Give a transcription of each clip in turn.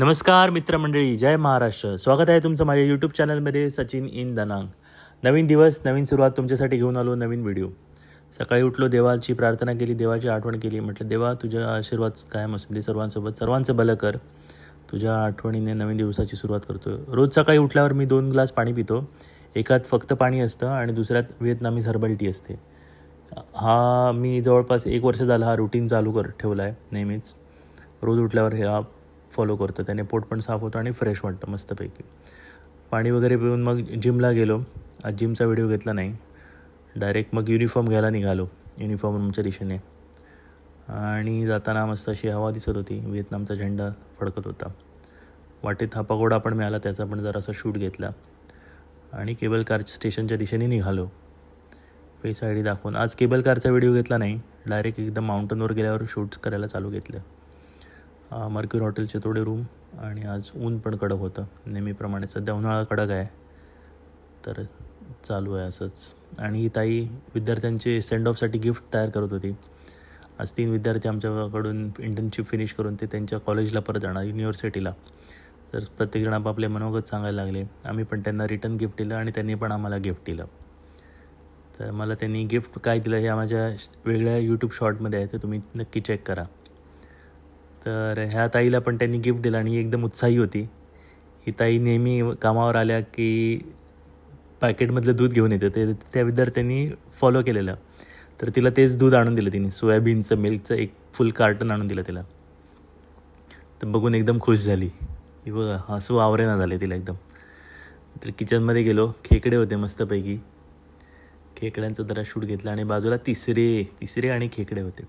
नमस्कार मित्रमंडळी, जय महाराष्ट्र. स्वागत आहे तुमचं माझ्या यूट्यूब चॅनलमध्ये सचिन इन दनांग. नवीन दिवस, नवीन सुरुवात तुमच्यासाठी घेऊन आलो नवीन व्हिडिओ. सकाळी उठलो, देवाची प्रार्थना केली, देवाची आठवण केली. म्हटलं देवा तुझा आशीर्वाद कायम असू दे सर्वांसोबत, सर्वांचं भलं कर. तुझ्या आठवणीने नवीन दिवसाची सुरुवात करतो. रोज सकाळी उठल्यावर मी 2 ग्लास पाणी पितो. एकात फक्त पाणी असतं आणि दुसऱ्यात व्हिएतनामीज हर्बल टी असते. हा मी जवळपास 1 वर्ष झाला हा रुटीन चालू ठेवला आहे नेहमीच. रोज उठल्यावर हा फॉलो करतो. त्याने पोट पण साफ होतं आणि फ्रेश वाटतं मस्तपैकी. पाणी वगैरे पिऊन मग जिमला गेलो. आज जिमचा व्हिडिओ घेतला नाही. डायरेक्ट मग युनिफॉर्म घ्यायला निघालो. युनिफॉर्म रूमच्या दिशेने आणि जाताना मस्त अशी हवा दिसत होती. व्हिएतनामचा झेंडा फडकत होता. वाटेत हा पगोडा पण मिळाला, त्याचा पण जरासा शूट घेतला आणि केबल कार स्टेशनच्या दिशेने निघालो. फेस आय डी दाखवून. आज केबल कारचा व्हिडिओ घेतला नाही. डायरेक्ट एकदम माउंटनवर गेल्यावर शूट्स करायला चालू घेतलं. मर्क्युरी हॉटेलचे थोडे रूम आणि आज ऊन पण कडक होतं नेहमीप्रमाणे. सध्या उन्हाळा कडक आहे तर चालू आहे असंच. आणि ही ताई विद्यार्थ्यांचे सेंड ऑफसाठी गिफ्ट तयार करत होती. आज 3 विद्यार्थी आमच्याकडून इंटर्नशिप फिनिश करून ते त्यांच्या कॉलेजला परत जाणार, युनिव्हर्सिटीला. तर प्रत्येकजण आपापले मनोगत सांगायला लागले. आम्ही पण त्यांना रिटर्न गिफ्ट दिलं आणि त्यांनी पण आम्हाला गिफ्ट दिलं. तर मला त्यांनी गिफ्ट काय दिलं हे माझ्या वेगळ्या यूट्यूब शॉर्टमध्ये आहे, तर तुम्ही नक्की चेक करा. तर ह्या ताईला पण त्यांनी गिफ्ट दिलं आणि एकदम उत्साही होती. ही ताई नेहमी कामावर आल्या की पॅकेटमधलं दूध घेऊन येते. ते त्या विद्यार्थ्यांनी फॉलो केलेलं. तर तिला तेच दूध आणून दिलं तिने. सोयाबीनचं मिल्कचं एक फुल कार्टन आणून दिलं तिला. तर बघून एकदम खुश झाली. ही बघा हसू आवरेना झाले तिला एकदम. तर किचनमध्ये गेलो. खेकडे होते मस्तपैकी. खेकड्यांचं जरा शूट घेतलं आणि बाजूला तिसरे आणि खेकडे होते.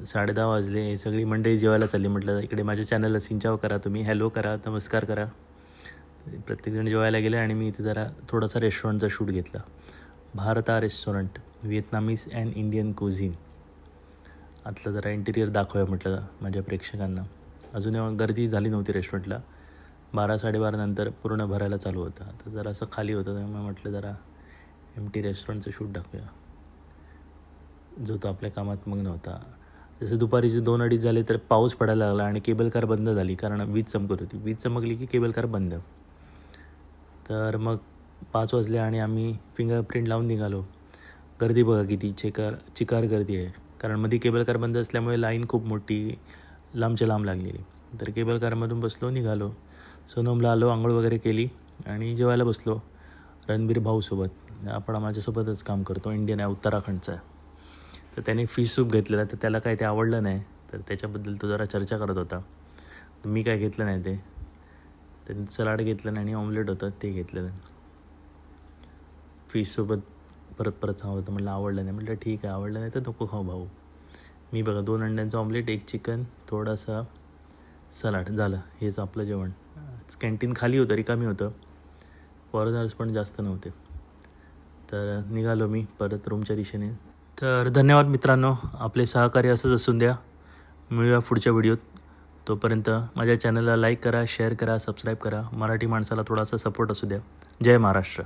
10:30 वाजले. सगळी मंडळी जेवायला चालली. म्हटलं इकडे माझ्या चॅनलला सिंचाव करा, तुम्ही हॅलो करा, नमस्कार करा. प्रत्येकजण जेवायला गेले आणि मी इथे जरा थोडासा रेस्टॉरंटचा शूट घेतला. भारता रेस्टॉरंट, व्हिएतनामीज अँड इंडियन कुझिन. आतलं जरा इंटिरियर दाखवूया म्हटलं माझ्या प्रेक्षकांना. अजून गर्दी झाली नव्हती रेस्टॉरंटला. 12-12:30 नंतर पूर्ण भरायला चालू होतं. आता जरासं खाली होतं त्यामुळे म्हटलं जरा एमटी रेस्टॉरंटचं शूट दाखवूया, जो तो आपल्या कामात मग्न होता. जसं दुपारीचे 2-2:30 झाले तर पाऊस पडायला लागला आणि केबल कार बंद झाली, कारण वीज चमकत होती. वीज चमकली की केबल कार बंद. तर मग 5 वाजले आणि आम्ही फिंगरप्रिंट लावून निघालो. गर्दी बघा किती चिकार गर्दी आहे, कारण मध्ये केबल कार बंद असल्यामुळे लाईन खूप मोठी लांबच्या लांब लागलेली. तर केबल कारमधून बसलो, निघालो. सोनमला आलो, आंघोळ वगैरे केली आणि जेवायला बसलो रणबीर भाऊसोबत. आपण माझ्यासोबतच काम करतो, इंडियन आहे, उत्तराखंडचा आहे. तर त्याने फिश सूप घेतलेला, तर त्याला काही ते आवडलं नाही. तर त्याच्याबद्दल तो जरा चर्चा करत होता. मी काय घेतलं नाही ते. त्यांनी सलाड घेतलं नाही आणि ऑमलेट होतं ते घेतलेलं. फिशसोबत परत सांगत होतं. म्हटलं आवडलं नाही. म्हटलं ठीक आहे, आवडलं नाही तर नको खाऊ भाऊ. मी बघा 2 अंड्यांचं ऑमलेट, 1 चिकन, थोडासा सलाड, झालं. हेच आपलं जेवण. कॅन्टीन खाली होतं, रिकामी होतं. फॉरेनर्स पण जास्त नव्हते. तर निघालो मी परत रूमच्या दिशेने. तर धन्यवाद मित्रांनो, आपले सहकार्य असंच असून द्या. मिळूया पुढच्या व्हिडिओत. तोपर्यंत माझ्या चॅनलला लाईक करा, शेअर करा, सबस्क्राईब करा. मराठी माणसाला थोडासा सपोर्ट असू द्या. जय महाराष्ट्र.